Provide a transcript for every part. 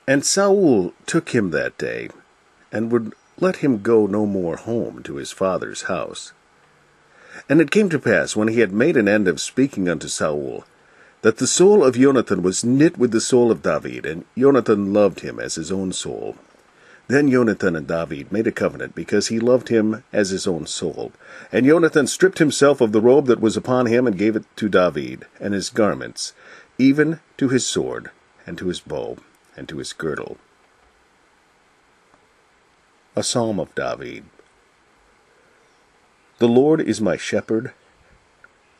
And Saul took him that day, and would let him go no more home to his father's house. And it came to pass, when he had made an end of speaking unto Saul, that the soul of Jonathan was knit with the soul of David, and Jonathan loved him as his own soul. Then Jonathan and David made a covenant, because he loved him as his own soul. And Jonathan stripped himself of the robe that was upon him, and gave it to David, and his garments, even to his sword, and to his bow, and to his girdle. A Psalm of David. The Lord is my shepherd,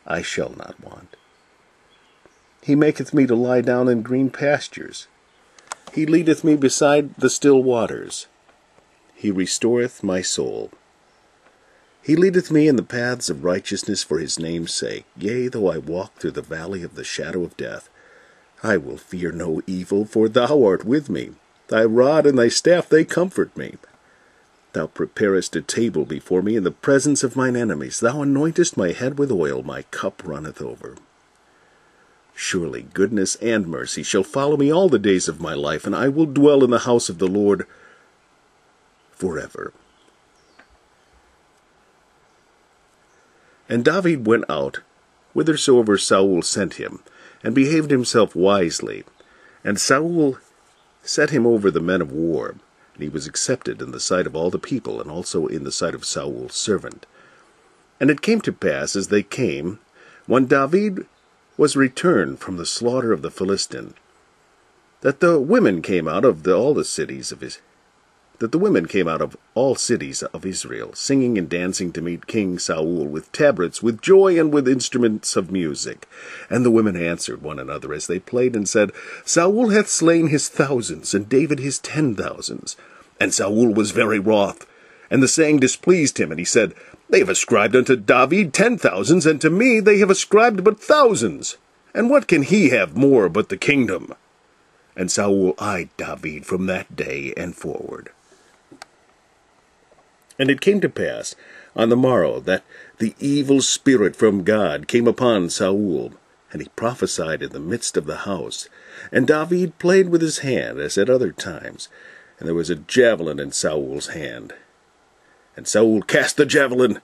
I shall not want. He maketh me to lie down in green pastures. He leadeth me beside the still waters. He restoreth my soul. He leadeth me in the paths of righteousness for his name's sake. Yea, though I walk through the valley of the shadow of death, I will fear no evil, for thou art with me. Thy rod and thy staff, they comfort me. Thou preparest a table before me in the presence of mine enemies. Thou anointest my head with oil, my cup runneth over. Surely goodness and mercy shall follow me all the days of my life, and I will dwell in the house of the Lord forever. And David went out whithersoever Saul sent him, and behaved himself wisely. And Saul set him over the men of war, and he was accepted in the sight of all the people, and also in the sight of Saul's servant. And it came to pass, as they came, when David was returned from the slaughter of the Philistine, that the women came out of all cities of Israel, singing and dancing to meet King Saul with tabrets, with joy, and with instruments of music. And the women answered one another as they played, and said, Saul hath slain his thousands, and David his 10,000s. And Saul was very wroth, and the saying displeased him, and he said, They have ascribed unto David 10,000s, and to me they have ascribed but thousands. And what can he have more but the kingdom? And Saul eyed David from that day and forward. And it came to pass on the morrow that the evil spirit from God came upon Saul, and he prophesied in the midst of the house. And David played with his hand as at other times, and there was a javelin in Saul's hand. And Saul cast the javelin,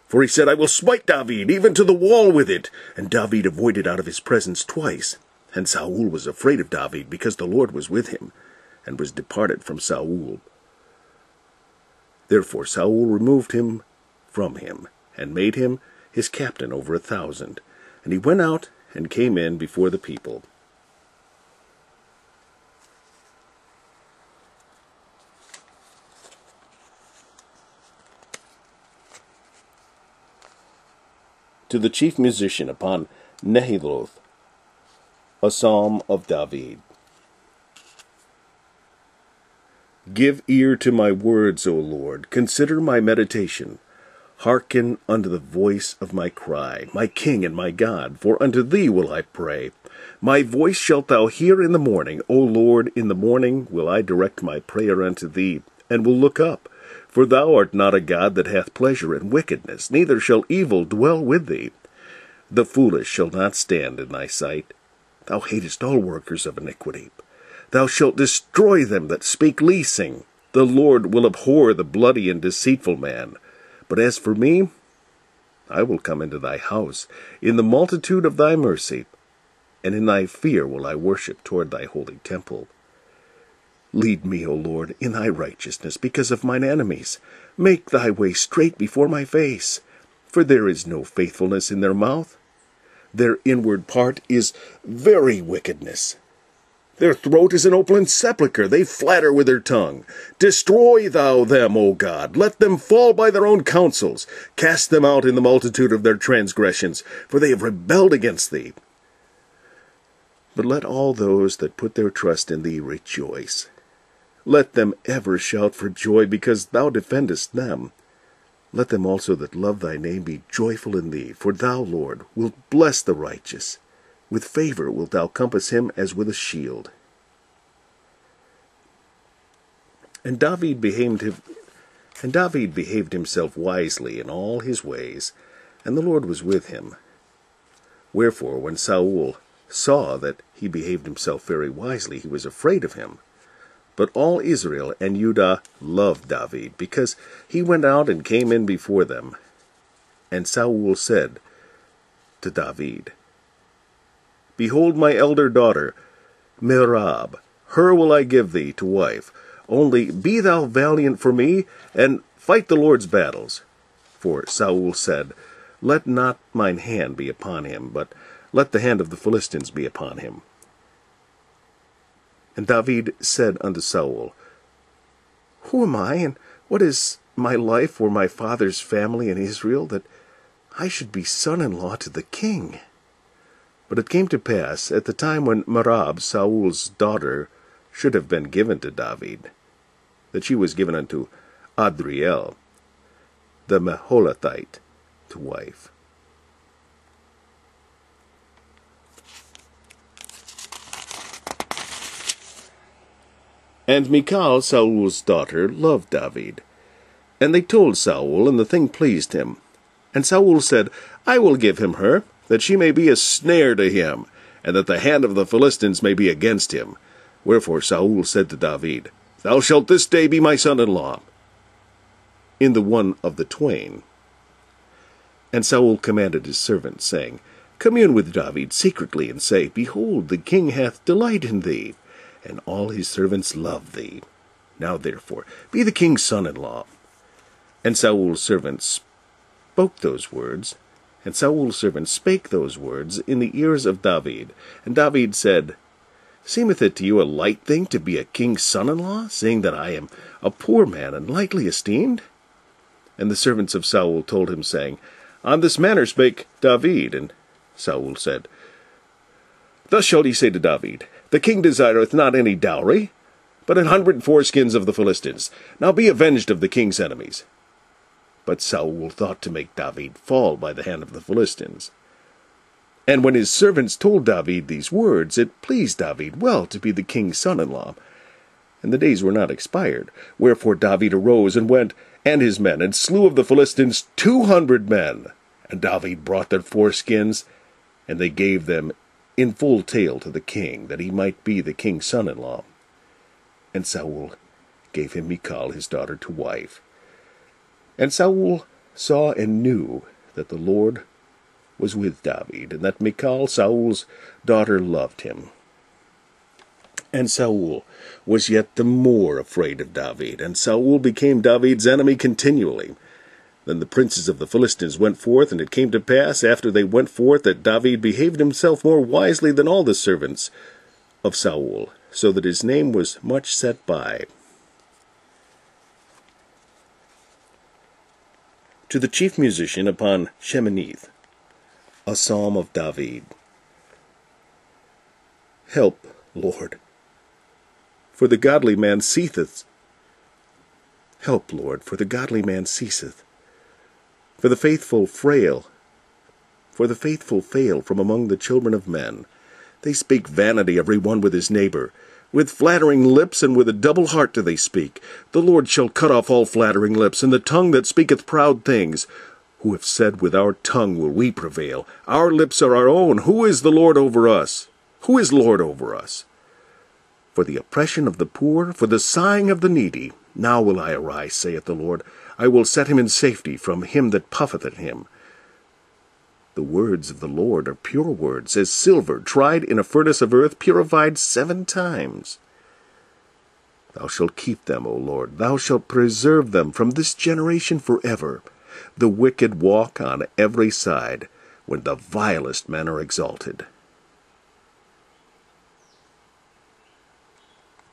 for he said, I will smite David even to the wall with it. And David avoided out of his presence twice. And Saul was afraid of David, because the Lord was with him, and was departed from Saul. Therefore Saul removed him from him, and made him his captain over 1,000. And he went out and came in before the people. To the chief musician upon Nehiloth, a psalm of David. Give ear to my words, O Lord. Consider my meditation. Hearken unto the voice of my cry, my King and my God, for unto thee will I pray. My voice shalt thou hear in the morning. O Lord, in the morning will I direct my prayer unto thee, and will look up. For thou art not a God that hath pleasure in wickedness, neither shall evil dwell with thee. The foolish shall not stand in thy sight. Thou hatest all workers of iniquity. Thou shalt destroy them that speak leasing. The Lord will abhor the bloody and deceitful man. But as for me, I will come into thy house in the multitude of thy mercy, and in thy fear will I worship toward thy holy temple. Lead me, O Lord, in thy righteousness, because of mine enemies. Make thy way straight before my face, for there is no faithfulness in their mouth. Their inward part is very wickedness. Their throat is an open sepulchre. They flatter with their tongue. Destroy thou them, O God. Let them fall by their own counsels. Cast them out in the multitude of their transgressions, for they have rebelled against thee. But let all those that put their trust in thee rejoice. Let them ever shout for joy, because thou defendest them. Let them also that love thy name be joyful in thee, for thou, Lord, wilt bless the righteous. With favor wilt thou compass him as with a shield. And David behaved himself wisely in all his ways, and the Lord was with him. Wherefore, when Saul saw that he behaved himself very wisely, he was afraid of him. But all Israel and Judah loved David, because he went out and came in before them. And Saul said to David, Behold my elder daughter, Merab, her will I give thee to wife. Only be thou valiant for me, and fight the Lord's battles. For Saul said, Let not mine hand be upon him, but let the hand of the Philistines be upon him. And David said unto Saul, Who am I, and what is my life or my father's family in Israel, that I should be son-in-law to the king? But it came to pass, at the time when Merab, Saul's daughter, should have been given to David, that she was given unto Adriel, the Meholathite, to wife. And Michal, Saul's daughter, loved David. And they told Saul, and the thing pleased him. And Saul said, I will give him her, that she may be a snare to him, and that the hand of the Philistines may be against him. Wherefore Saul said to David, Thou shalt this day be my son-in-law, in the one of the twain. And Saul commanded his servants, saying, Commune with David secretly, and say, Behold, the king hath delight in thee, and all his servants love thee. Now therefore be the king's son-in-law. And Saul's servants spoke those words, and Saul's servants spake those words in the ears of David. And David said, Seemeth it to you a light thing to be a king's son-in-law, seeing that I am a poor man and lightly esteemed? And the servants of Saul told him, saying, On this manner spake David. And Saul said, Thus shall ye say to David, The king desireth not any dowry, but 100 foreskins of the Philistines. Now be avenged of the king's enemies. But Saul thought to make David fall by the hand of the Philistines. And when his servants told David these words, it pleased David well to be the king's son-in-law. And the days were not expired. Wherefore David arose and went, and his men, and slew of the Philistines 200 men. And David brought their foreskins, and they gave them in full tale to the king, that he might be the king's son-in-law. And Saul gave him Michal his daughter to wife. And Saul saw and knew that the Lord was with David, and that Michal, Saul's daughter, loved him. And Saul was yet the more afraid of David, and Saul became David's enemy continually. Then the princes of the Philistines went forth, and it came to pass, after they went forth, that David behaved himself more wisely than all the servants of Saul, so that his name was much set by. To the chief musician upon Sheminith, a psalm of David. Help, Lord, for the godly man ceaseth. Help, Lord, for the godly man ceaseth. For the faithful fail from among the children of men. They speak vanity every one with his neighbor. With flattering lips and with a double heart do they speak. The Lord shall cut off all flattering lips, and the tongue that speaketh proud things. Who have said, With our tongue will we prevail. Our lips are our own. Who is the Lord over us? Who is Lord over us? For the oppression of the poor, for the sighing of the needy, now will I arise, saith the Lord. I will set him in safety from him that puffeth at him. The words of the Lord are pure words, as silver tried in a furnace of earth, purified 7 times. Thou shalt keep them, O Lord. Thou shalt preserve them from this generation forever. The wicked walk on every side, when the vilest men are exalted.